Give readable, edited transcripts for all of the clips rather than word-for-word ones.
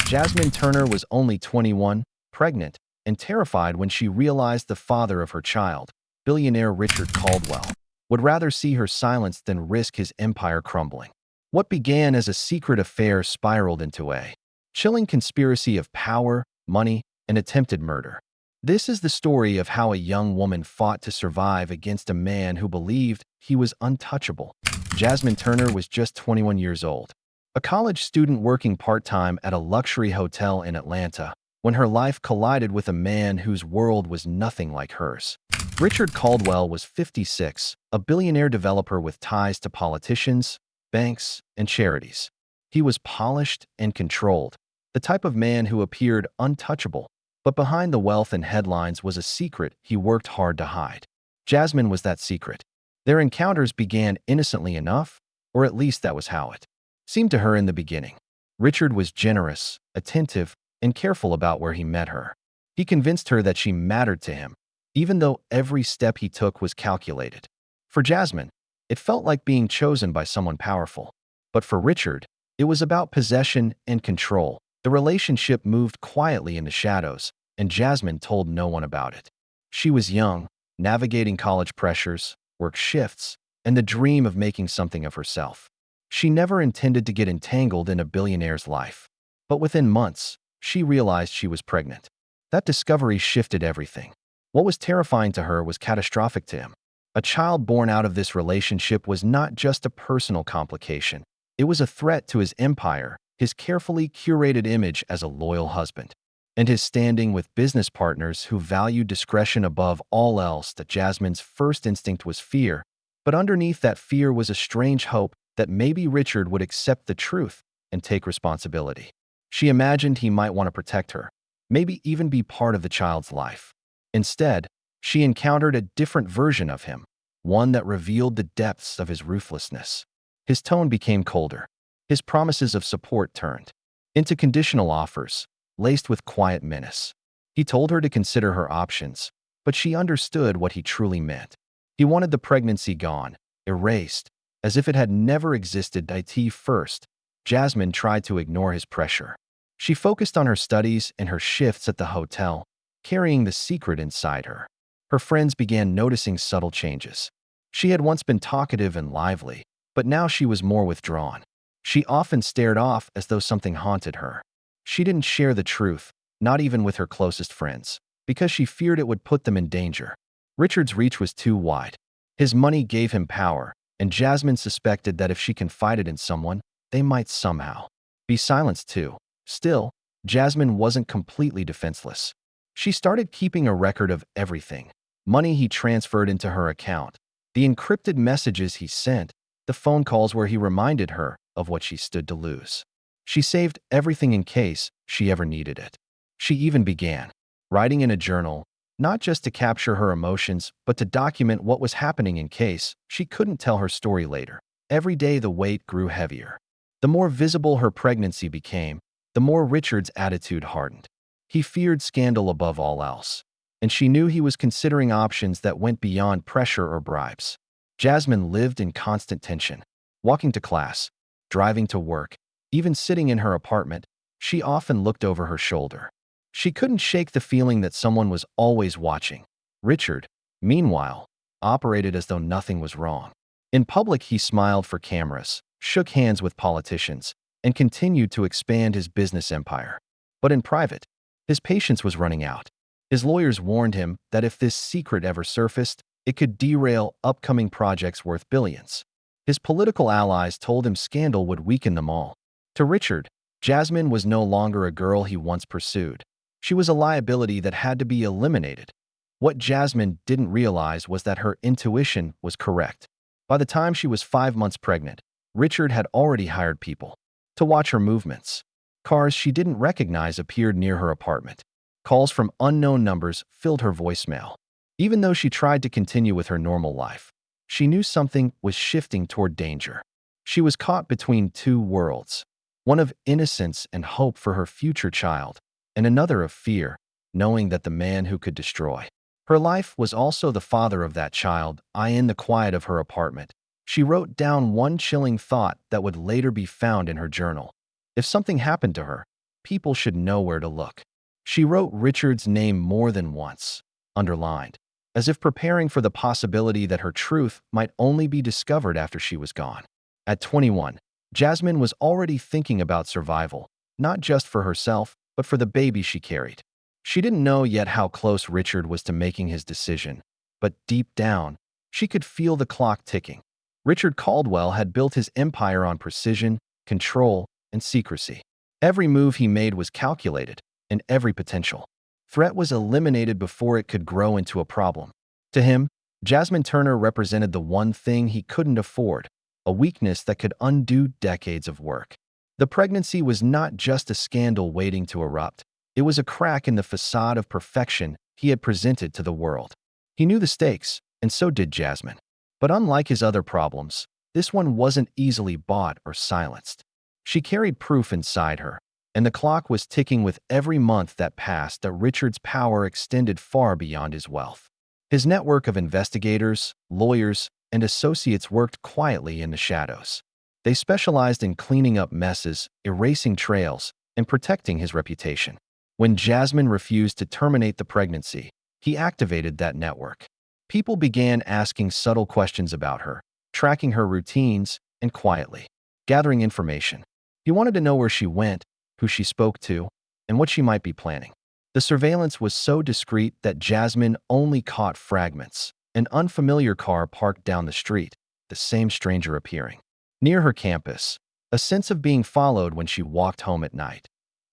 Jasmine Turner was only 21, pregnant, and terrified when she realized the father of her child, billionaire Richard Caldwell, would rather see her silenced than risk his empire crumbling. What began as a secret affair spiraled into a chilling conspiracy of power, money, and attempted murder. This is the story of how a young woman fought to survive against a man who believed he was untouchable. Jasmine Turner was just 21 years old, a college student working part-time at a luxury hotel in Atlanta, when her life collided with a man whose world was nothing like hers. Richard Caldwell was 56, a billionaire developer with ties to politicians, banks, and charities. He was polished and controlled, the type of man who appeared untouchable, but behind the wealth and headlines was a secret he worked hard to hide. Jasmine was that secret. Their encounters began innocently enough, or at least that was how it seemed to her in the beginning. Richard was generous, attentive, and careful about where he met her. He convinced her that she mattered to him, even though every step he took was calculated. For Jasmine, it felt like being chosen by someone powerful. But for Richard, it was about possession and control. The relationship moved quietly in the shadows, and Jasmine told no one about it. She was young, navigating college pressures, work shifts, and the dream of making something of herself. She never intended to get entangled in a billionaire's life. But within months, she realized she was pregnant. That discovery shifted everything. What was terrifying to her was catastrophic to him. A child born out of this relationship was not just a personal complication. It was a threat to his empire, his carefully curated image as a loyal husband, and his standing with business partners who valued discretion above all else. That Jasmine's first instinct was fear, but underneath that fear was a strange hope that maybe Richard would accept the truth and take responsibility. She imagined he might want to protect her, maybe even be part of the child's life. Instead, she encountered a different version of him, one that revealed the depths of his ruthlessness. His tone became colder. His promises of support turned into conditional offers, laced with quiet menace. He told her to consider her options, but she understood what he truly meant. He wanted the pregnancy gone, erased, as if it had never existed. First, Jasmine tried to ignore his pressure. She focused on her studies and her shifts at the hotel, carrying the secret inside her. Her friends began noticing subtle changes. She had once been talkative and lively, but now she was more withdrawn. She often stared off as though something haunted her. She didn't share the truth, not even with her closest friends, because she feared it would put them in danger. Richard's reach was too wide. His money gave him power, and Jasmine suspected that if she confided in someone, they might somehow be silenced too. Still, Jasmine wasn't completely defenseless. She started keeping a record of everything: money he transferred into her account, the encrypted messages he sent, the phone calls where he reminded her of what she stood to lose. She saved everything in case she ever needed it. She even began writing in a journal, not just to capture her emotions, but to document what was happening in case she couldn't tell her story later. Every day the weight grew heavier. The more visible her pregnancy became, the more Richard's attitude hardened. He feared scandal above all else, and she knew he was considering options that went beyond pressure or bribes. Jasmine lived in constant tension. Walking to class, driving to work, even sitting in her apartment, she often looked over her shoulder. She couldn't shake the feeling that someone was always watching. Richard, meanwhile, operated as though nothing was wrong. In public, he smiled for cameras, shook hands with politicians, and continued to expand his business empire. But in private, his patience was running out. His lawyers warned him that if this secret ever surfaced, it could derail upcoming projects worth billions. His political allies told him scandal would weaken them all. To Richard, Jasmine was no longer a girl he once pursued. She was a liability that had to be eliminated. What Jasmine didn't realize was that her intuition was correct. By the time she was 5 months pregnant, Richard had already hired people to watch her movements. Cars she didn't recognize appeared near her apartment. Calls from unknown numbers filled her voicemail. Even though she tried to continue with her normal life, she knew something was shifting toward danger. She was caught between two worlds, one of innocence and hope for her future child, and another of fear, knowing that the man who could destroy her life was also the father of that child. In the quiet of her apartment, she wrote down one chilling thought that would later be found in her journal. If something happened to her, people should know where to look. She wrote Richard's name more than once, underlined, as if preparing for the possibility that her truth might only be discovered after she was gone. At 21, Jasmine was already thinking about survival, not just for herself, but for the baby she carried. She didn't know yet how close Richard was to making his decision, but deep down, she could feel the clock ticking. Richard Caldwell had built his empire on precision, control, and secrecy. Every move he made was calculated, and every potential threat was eliminated before it could grow into a problem. To him, Jasmine Turner represented the one thing he couldn't afford, a weakness that could undo decades of work. The pregnancy was not just a scandal waiting to erupt. It was a crack in the facade of perfection he had presented to the world. He knew the stakes, and so did Jasmine. But unlike his other problems, this one wasn't easily bought or silenced. She carried proof inside her, and the clock was ticking with every month that passed. That Richard's power extended far beyond his wealth. His network of investigators, lawyers, and associates worked quietly in the shadows. They specialized in cleaning up messes, erasing trails, and protecting his reputation. When Jasmine refused to terminate the pregnancy, he activated that network. People began asking subtle questions about her, tracking her routines, and quietly gathering information. He wanted to know where she went, who she spoke to, and what she might be planning. The surveillance was so discreet that Jasmine only caught fragments. An unfamiliar car parked down the street, the same stranger appearing near her campus, a sense of being followed when she walked home at night.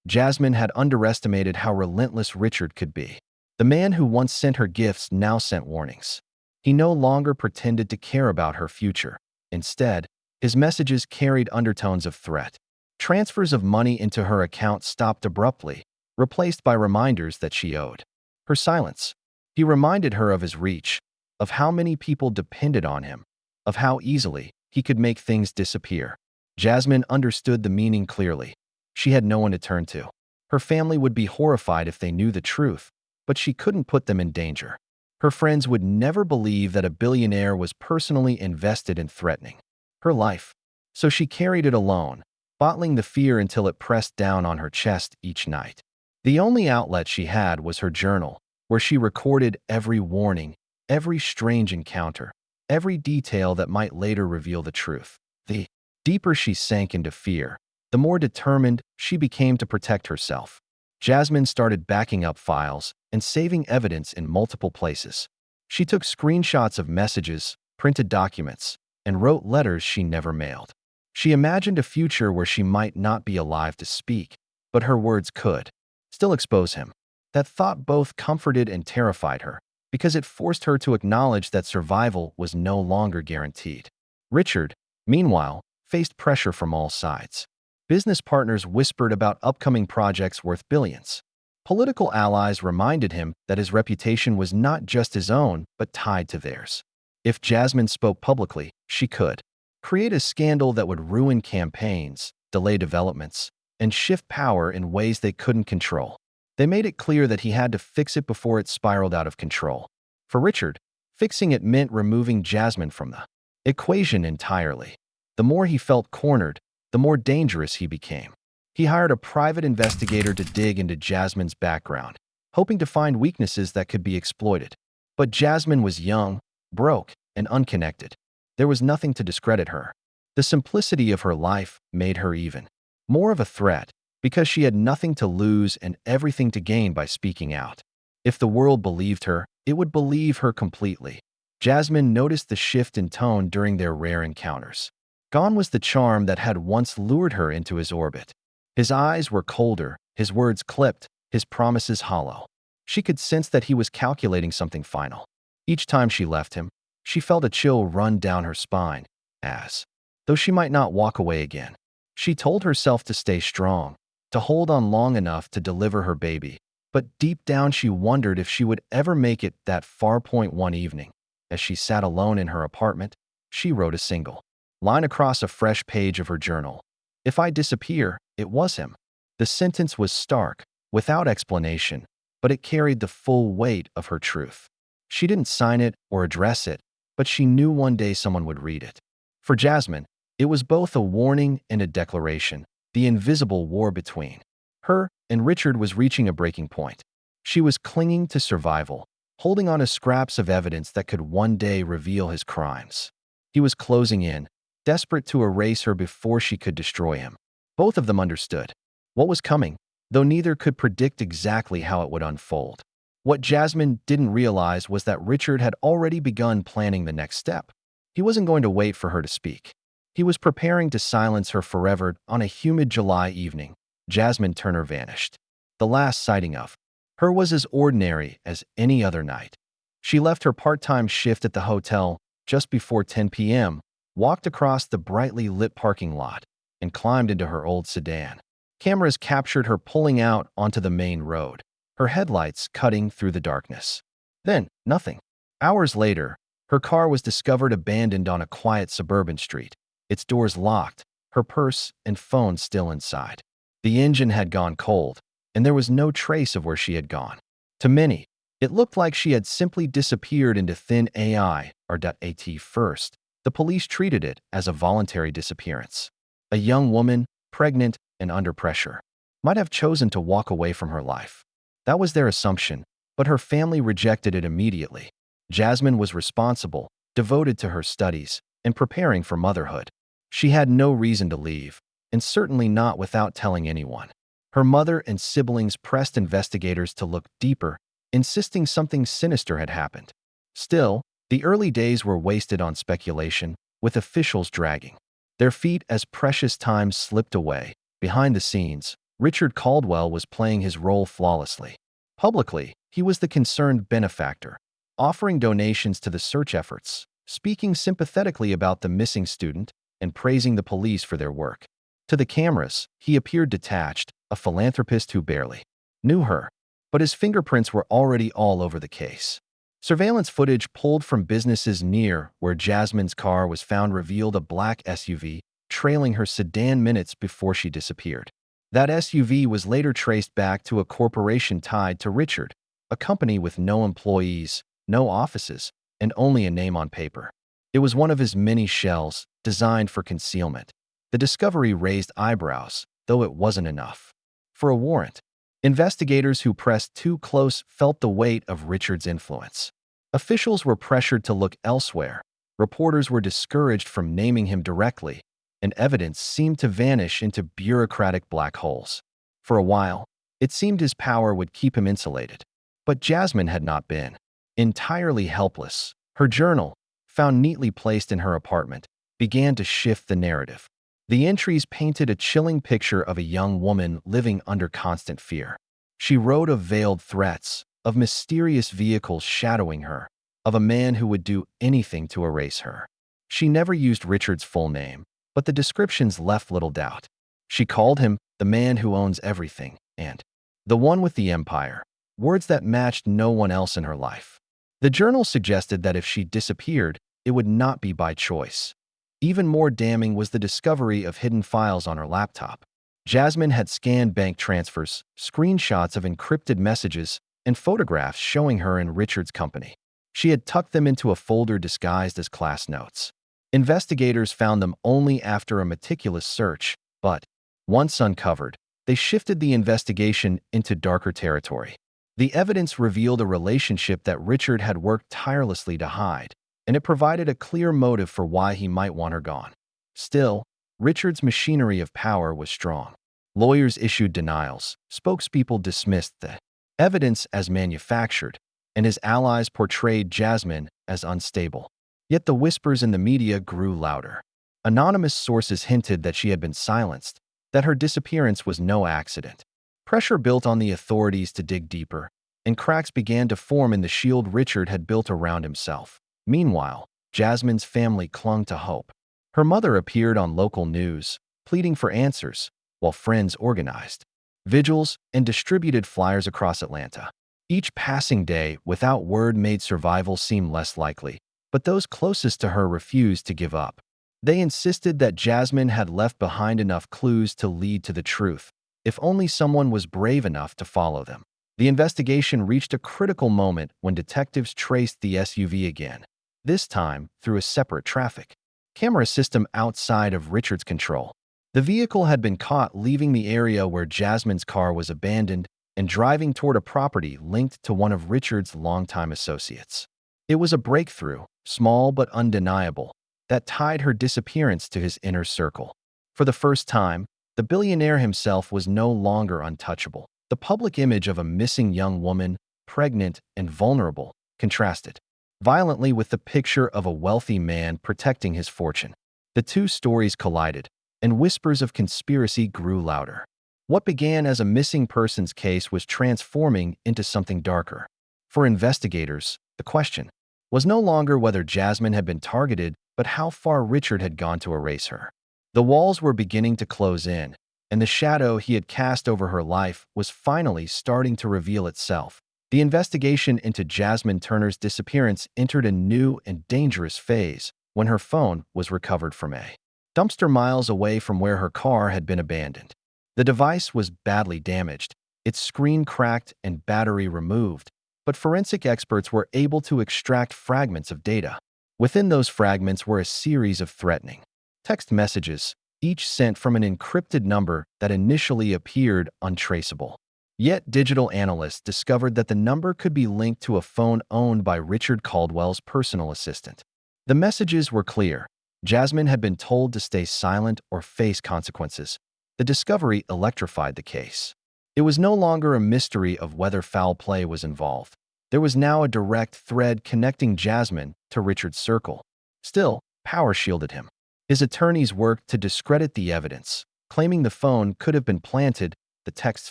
Jasmine had underestimated how relentless Richard could be. The man who once sent her gifts now sent warnings. He no longer pretended to care about her future. Instead, his messages carried undertones of threat. Transfers of money into her account stopped abruptly, replaced by reminders that she owed. Her silence. He reminded her of his reach, of how many people depended on him, of how easily he could make things disappear. Jasmine understood the meaning clearly. She had no one to turn to. Her family would be horrified if they knew the truth, but she couldn't put them in danger. Her friends would never believe that a billionaire was personally invested in threatening her life. So she carried it alone, bottling the fear until it pressed down on her chest each night. The only outlet she had was her journal, where she recorded every warning, every strange encounter, every detail that might later reveal the truth. The deeper she sank into fear, the more determined she became to protect herself. Jasmine started backing up files and saving evidence in multiple places. She took screenshots of messages, printed documents, and wrote letters she never mailed. She imagined a future where she might not be alive to speak, but her words could still expose him. That thought both comforted and terrified her, because it forced her to acknowledge that survival was no longer guaranteed. Richard, meanwhile, faced pressure from all sides. Business partners whispered about upcoming projects worth billions. Political allies reminded him that his reputation was not just his own, but tied to theirs. If Jasmine spoke publicly, she could create a scandal that would ruin campaigns, delay developments, and shift power in ways they couldn't control. They made it clear that he had to fix it before it spiraled out of control. For Richard, fixing it meant removing Jasmine from the equation entirely. The more he felt cornered, the more dangerous he became. He hired a private investigator to dig into Jasmine's background, hoping to find weaknesses that could be exploited. But Jasmine was young, broke, and unconnected. There was nothing to discredit her. The simplicity of her life made her even more of a threat, because she had nothing to lose and everything to gain by speaking out. If the world believed her, it would believe her completely. Jasmine noticed the shift in tone during their rare encounters. Gone was the charm that had once lured her into his orbit. His eyes were colder, his words clipped, his promises hollow. She could sense that he was calculating something final. Each time she left him, she felt a chill run down her spine, as though she might not walk away again. She told herself to stay strong, to hold on long enough to deliver her baby, but deep down she wondered if she would ever make it that far. Point one evening, as she sat alone in her apartment, she wrote a single line across a fresh page of her journal. If I disappear, it was him. The sentence was stark, without explanation, but it carried the full weight of her truth. She didn't sign it or address it, but she knew one day someone would read it. For Jasmine, it was both a warning and a declaration, the invisible war between Her and Richard was reaching a breaking point. She was clinging to survival, holding on to scraps of evidence that could one day reveal his crimes. He was closing in, desperate to erase her before she could destroy him. Both of them understood what was coming, though neither could predict exactly how it would unfold. What Jasmine didn't realize was that Richard had already begun planning the next step. He wasn't going to wait for her to speak. He was preparing to silence her forever. On a humid July evening, Jasmine Turner vanished. The last sighting of her was as ordinary as any other night. She left her part-time shift at the hotel just before 10 p.m., walked across the brightly lit parking lot, and climbed into her old sedan. Cameras captured her pulling out onto the main road, her headlights cutting through the darkness. Then, nothing. Hours later, her car was discovered abandoned on a quiet suburban street, its doors locked, her purse and phone still inside. The engine had gone cold, and there was no trace of where she had gone. To many, it looked like she had simply disappeared into thin AI or .at first. The police treated it as a voluntary disappearance. A young woman, pregnant and under pressure, might have chosen to walk away from her life. That was their assumption, but her family rejected it immediately. Jasmine was responsible, devoted to her studies, and preparing for motherhood. She had no reason to leave, and certainly not without telling anyone. Her mother and siblings pressed investigators to look deeper, insisting something sinister had happened. Still, the early days were wasted on speculation, with officials dragging their feet as precious time slipped away. Behind the scenes, Richard Caldwell was playing his role flawlessly. Publicly, he was the concerned benefactor, offering donations to the search efforts, speaking sympathetically about the missing student, and praising the police for their work. To the cameras, he appeared detached, a philanthropist who barely knew her, but his fingerprints were already all over the case. Surveillance footage pulled from businesses near where Jasmine's car was found revealed a black SUV trailing her sedan minutes before she disappeared. That SUV was later traced back to a corporation tied to Richard, a company with no employees, no offices, and only a name on paper. It was one of his many shells, designed for concealment. The discovery raised eyebrows, though it wasn't enough for a warrant. Investigators who pressed too close felt the weight of Richard's influence. Officials were pressured to look elsewhere. Reporters were discouraged from naming him directly, and evidence seemed to vanish into bureaucratic black holes. For a while, it seemed his power would keep him insulated. But Jasmine had not been entirely helpless. Her journal, found neatly placed in her apartment, began to shift the narrative. The entries painted a chilling picture of a young woman living under constant fear. She wrote of veiled threats, of mysterious vehicles shadowing her, of a man who would do anything to erase her. She never used Richard's full name, but the descriptions left little doubt. She called him the man who owns everything and the one with the empire, words that matched no one else in her life. The journal suggested that if she disappeared, it would not be by choice. Even more damning was the discovery of hidden files on her laptop. Jasmine had scanned bank transfers, screenshots of encrypted messages, and photographs showing her in Richard's company. She had tucked them into a folder disguised as class notes. Investigators found them only after a meticulous search, but, once uncovered, they shifted the investigation into darker territory. The evidence revealed a relationship that Richard had worked tirelessly to hide, and it provided a clear motive for why he might want her gone. Still, Richard's machinery of power was strong. Lawyers issued denials, spokespeople dismissed the evidence as manufactured, and his allies portrayed Jasmine as unstable. Yet the whispers in the media grew louder. Anonymous sources hinted that she had been silenced, that her disappearance was no accident. Pressure built on the authorities to dig deeper, and cracks began to form in the shield Richard had built around himself. Meanwhile, Jasmine's family clung to hope. Her mother appeared on local news, pleading for answers, while friends organized vigils and distributed flyers across Atlanta. Each passing day without word made survival seem less likely, but those closest to her refused to give up. They insisted that Jasmine had left behind enough clues to lead to the truth, if only someone was brave enough to follow them. The investigation reached a critical moment when detectives traced the SUV again, this time through a separate traffic camera system outside of Richard's control. The vehicle had been caught leaving the area where Jasmine's car was abandoned and driving toward a property linked to one of Richard's longtime associates. It was a breakthrough, small but undeniable, that tied her disappearance to his inner circle. For the first time, the billionaire himself was no longer untouchable. The public image of a missing young woman, pregnant and vulnerable, contrasted violently with the picture of a wealthy man protecting his fortune. The two stories collided, and whispers of conspiracy grew louder. What began as a missing persons case was transforming into something darker. For investigators, the question was no longer whether Jasmine had been targeted, but how far Richard had gone to erase her. The walls were beginning to close in, and the shadow he had cast over her life was finally starting to reveal itself. The investigation into Jasmine Turner's disappearance entered a new and dangerous phase when her phone was recovered from a dumpster miles away from where her car had been abandoned. The device was badly damaged, its screen cracked and battery removed, but forensic experts were able to extract fragments of data. Within those fragments were a series of threatening text messages, each sent from an encrypted number that initially appeared untraceable. Yet digital analysts discovered that the number could be linked to a phone owned by Richard Caldwell's personal assistant. The messages were clear. Jasmine had been told to stay silent or face consequences. The discovery electrified the case. It was no longer a mystery of whether foul play was involved. There was now a direct thread connecting Jasmine to Richard's circle. Still, power shielded him. His attorneys worked to discredit the evidence, claiming the phone could have been planted, the text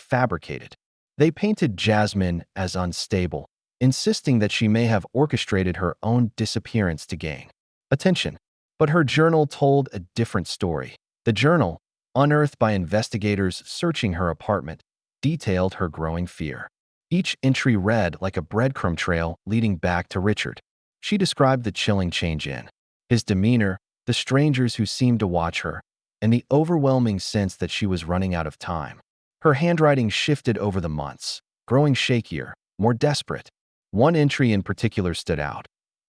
fabricated. They painted Jasmine as unstable, insisting that she may have orchestrated her own disappearance to gain attention. But her journal told a different story. The journal, unearthed by investigators searching her apartment, detailed her growing fear. Each entry read like a breadcrumb trail leading back to Richard. She described the chilling change in his demeanor, the strangers who seemed to watch her, and the overwhelming sense that she was running out of time. Her handwriting shifted over the months, growing shakier, more desperate. One entry in particular stood out.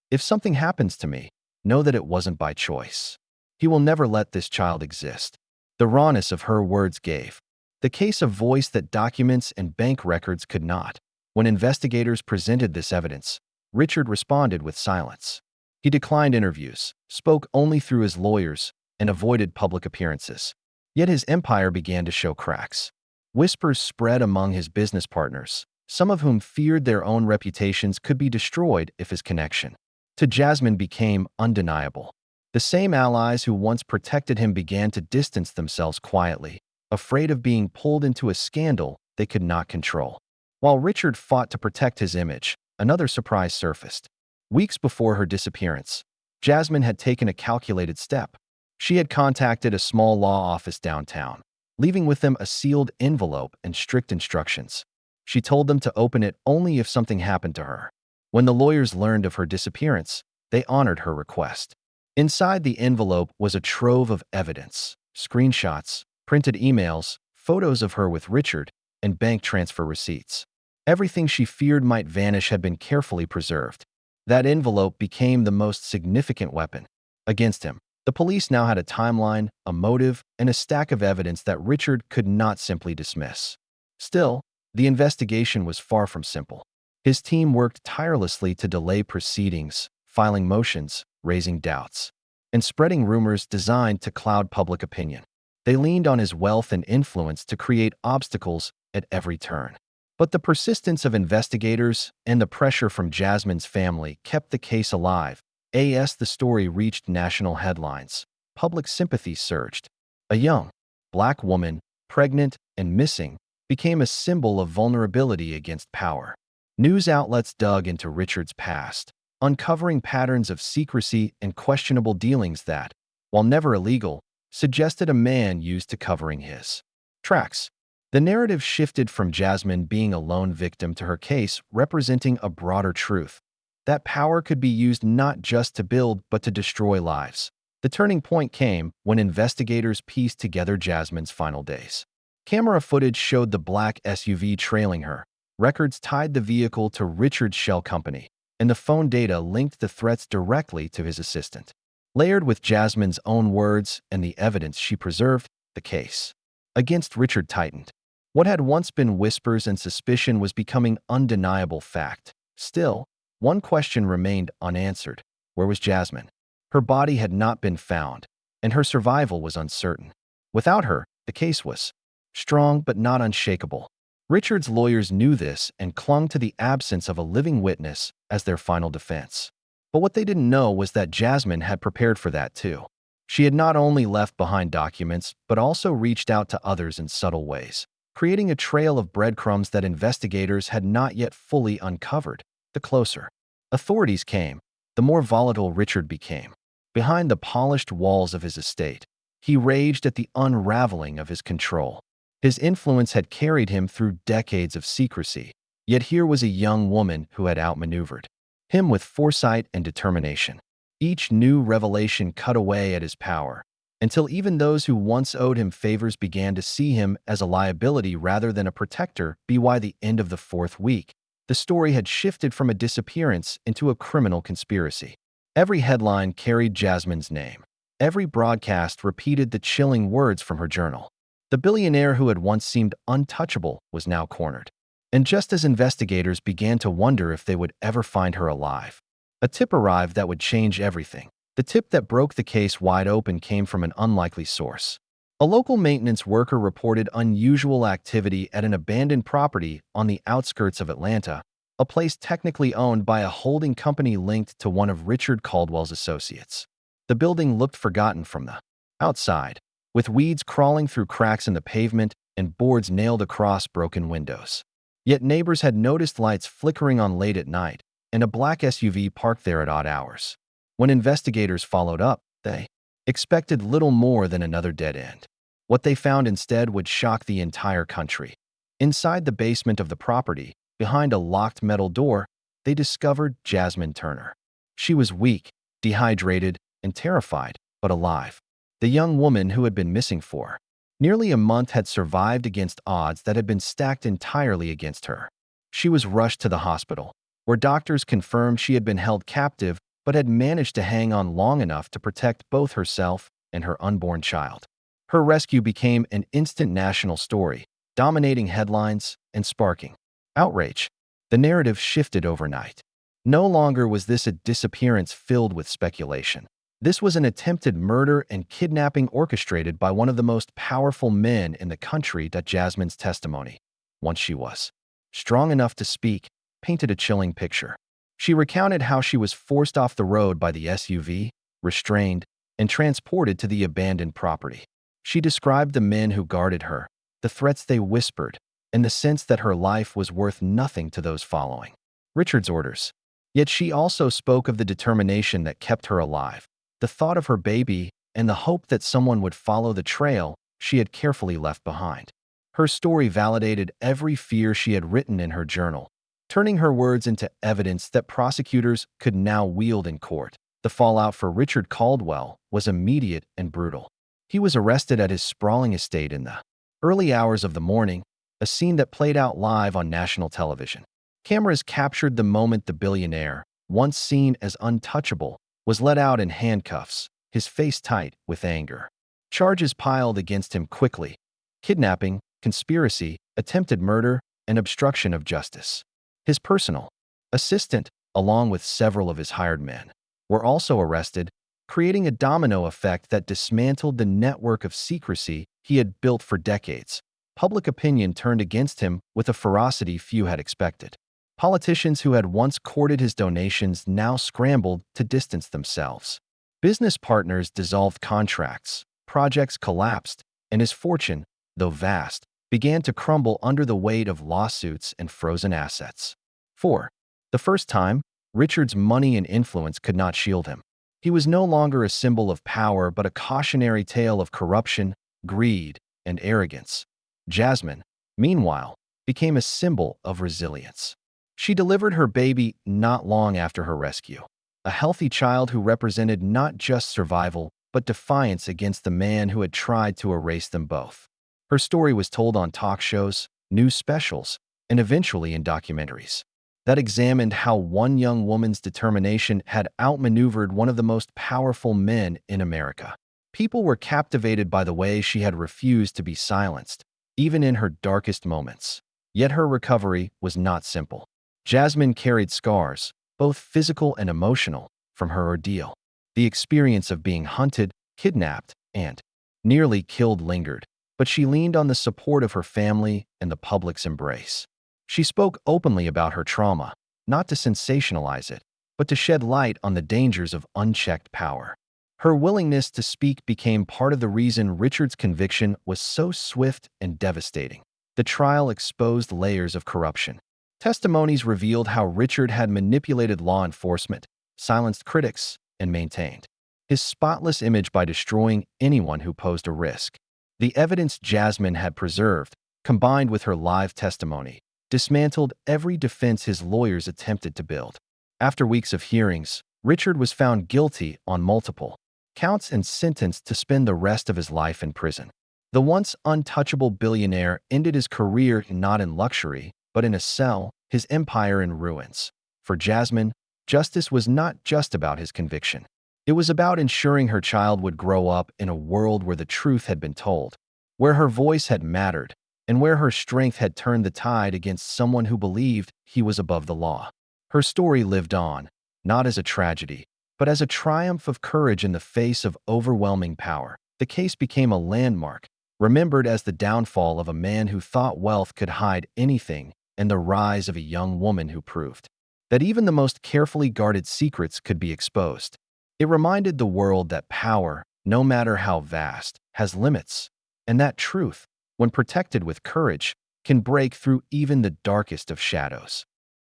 "If something happens to me, know that it wasn't by choice. He will never let this child exist." The rawness of her words gave the case a voice that documents and bank records could not. When investigators presented this evidence, Richard responded with silence. He declined interviews, spoke only through his lawyers, and avoided public appearances. Yet his empire began to show cracks. Whispers spread among his business partners, some of whom feared their own reputations could be destroyed if his connection to Jasmine became undeniable. The same allies who once protected him began to distance themselves quietly, afraid of being pulled into a scandal they could not control. While Richard fought to protect his image, another surprise surfaced. Weeks before her disappearance, Jasmine had taken a calculated step. She had contacted a small law office downtown, leaving with them a sealed envelope and strict instructions. She told them to open it only if something happened to her. When the lawyers learned of her disappearance, they honored her request. Inside the envelope was a trove of evidence, screenshots, printed emails, photos of her with Richard, and bank transfer receipts. Everything she feared might vanish had been carefully preserved. That envelope became the most significant weapon against him. The police now had a timeline, a motive, and a stack of evidence that Richard could not simply dismiss. Still, the investigation was far from simple. His team worked tirelessly to delay proceedings, filing motions, raising doubts, and spreading rumors designed to cloud public opinion. They leaned on his wealth and influence to create obstacles at every turn. But the persistence of investigators and the pressure from Jasmine's family kept the case alive. As the story reached national headlines, public sympathy surged. A young, black woman, pregnant and missing, became a symbol of vulnerability against power. News outlets dug into Richard's past, uncovering patterns of secrecy and questionable dealings that, while never illegal, suggested a man used to covering his tracks. The narrative shifted from Jasmine being a lone victim to her case representing a broader truth, that power could be used not just to build but to destroy lives. The turning point came when investigators pieced together Jasmine's final days. Camera footage showed the black SUV trailing her. Records tied the vehicle to Richard's shell company, and the phone data linked the threats directly to his assistant. Layered with Jasmine's own words and the evidence she preserved, the case against Richard tightened. What had once been whispers and suspicion was becoming undeniable fact. Still, one question remained unanswered. Where was Jasmine? Her body had not been found, and her survival was uncertain. Without her, the case was strong but not unshakable. Richard's lawyers knew this and clung to the absence of a living witness as their final defense. But what they didn't know was that Jasmine had prepared for that too. She had not only left behind documents, but also reached out to others in subtle ways, creating a trail of breadcrumbs that investigators had not yet fully uncovered. The closer authorities came, the more volatile Richard became. Behind the polished walls of his estate, he raged at the unraveling of his control. His influence had carried him through decades of secrecy, yet here was a young woman who had outmaneuvered him with foresight and determination. Each new revelation cut away at his power, until even those who once owed him favors began to see him as a liability rather than a protector. By the end of the fourth week, the story had shifted from a disappearance into a criminal conspiracy. Every headline carried Jasmine's name. Every broadcast repeated the chilling words from her journal. The billionaire who had once seemed untouchable was now cornered. And just as investigators began to wonder if they would ever find her alive, a tip arrived that would change everything. The tip that broke the case wide open came from an unlikely source. A local maintenance worker reported unusual activity at an abandoned property on the outskirts of Atlanta, a place technically owned by a holding company linked to one of Richard Caldwell's associates. The building looked forgotten from the outside, with weeds crawling through cracks in the pavement and boards nailed across broken windows. Yet neighbors had noticed lights flickering on late at night and a black SUV parked there at odd hours. When investigators followed up, they expected little more than another dead end. What they found instead would shock the entire country. Inside the basement of the property, behind a locked metal door, they discovered Jasmine Turner. She was weak, dehydrated, and terrified, but alive. The young woman who had been missing for nearly a month had survived against odds that had been stacked entirely against her. She was rushed to the hospital, where doctors confirmed she had been held captive but had managed to hang on long enough to protect both herself and her unborn child. Her rescue became an instant national story, dominating headlines and sparking outrage. The narrative shifted overnight. No longer was this a disappearance filled with speculation. This was an attempted murder and kidnapping orchestrated by one of the most powerful men in the country. Jasmine's testimony, once she was strong enough to speak, painted a chilling picture. She recounted how she was forced off the road by the SUV, restrained, and transported to the abandoned property. She described the men who guarded her, the threats they whispered, and the sense that her life was worth nothing to those following Richard's orders. Yet she also spoke of the determination that kept her alive, the thought of her baby, and the hope that someone would follow the trail she had carefully left behind. Her story validated every fear she had written in her journal, turning her words into evidence that prosecutors could now wield in court. The fallout for Richard Caldwell was immediate and brutal. He was arrested at his sprawling estate in the early hours of the morning, a scene that played out live on national television. Cameras captured the moment the billionaire, once seen as untouchable, was let out in handcuffs, his face tight with anger. Charges piled against him quickly: kidnapping, conspiracy, attempted murder, and obstruction of justice. His personal assistant, along with several of his hired men, were also arrested, creating a domino effect that dismantled the network of secrecy he had built for decades. Public opinion turned against him with a ferocity few had expected. Politicians who had once courted his donations now scrambled to distance themselves. Business partners dissolved contracts, projects collapsed, and his fortune, though vast, began to crumble under the weight of lawsuits and frozen assets. For the first time, Richard's money and influence could not shield him. He was no longer a symbol of power but a cautionary tale of corruption, greed, and arrogance. Jasmine, meanwhile, became a symbol of resilience. She delivered her baby not long after her rescue, a healthy child who represented not just survival but defiance against the man who had tried to erase them both. Her story was told on talk shows, news specials, and eventually in documentaries that examined how one young woman's determination had outmaneuvered one of the most powerful men in America. People were captivated by the way she had refused to be silenced, even in her darkest moments. Yet her recovery was not simple. Jasmine carried scars, both physical and emotional, from her ordeal. The experience of being hunted, kidnapped, and nearly killed lingered, but she leaned on the support of her family and the public's embrace. She spoke openly about her trauma, not to sensationalize it, but to shed light on the dangers of unchecked power. Her willingness to speak became part of the reason Richard's conviction was so swift and devastating. The trial exposed layers of corruption. Testimonies revealed how Richard had manipulated law enforcement, silenced critics, and maintained his spotless image by destroying anyone who posed a risk. The evidence Jasmine had preserved, combined with her live testimony, dismantled every defense his lawyers attempted to build. After weeks of hearings, Richard was found guilty on multiple counts and sentenced to spend the rest of his life in prison. The once untouchable billionaire ended his career not in luxury, but in a cell, his empire in ruins. For Jasmine, justice was not just about his conviction. It was about ensuring her child would grow up in a world where the truth had been told, where her voice had mattered, and where her strength had turned the tide against someone who believed he was above the law. Her story lived on, not as a tragedy, but as a triumph of courage in the face of overwhelming power. The case became a landmark, remembered as the downfall of a man who thought wealth could hide anything, and the rise of a young woman who proved that even the most carefully guarded secrets could be exposed. It reminded the world that power, no matter how vast, has limits, and that truth, when protected with courage, can break through even the darkest of shadows.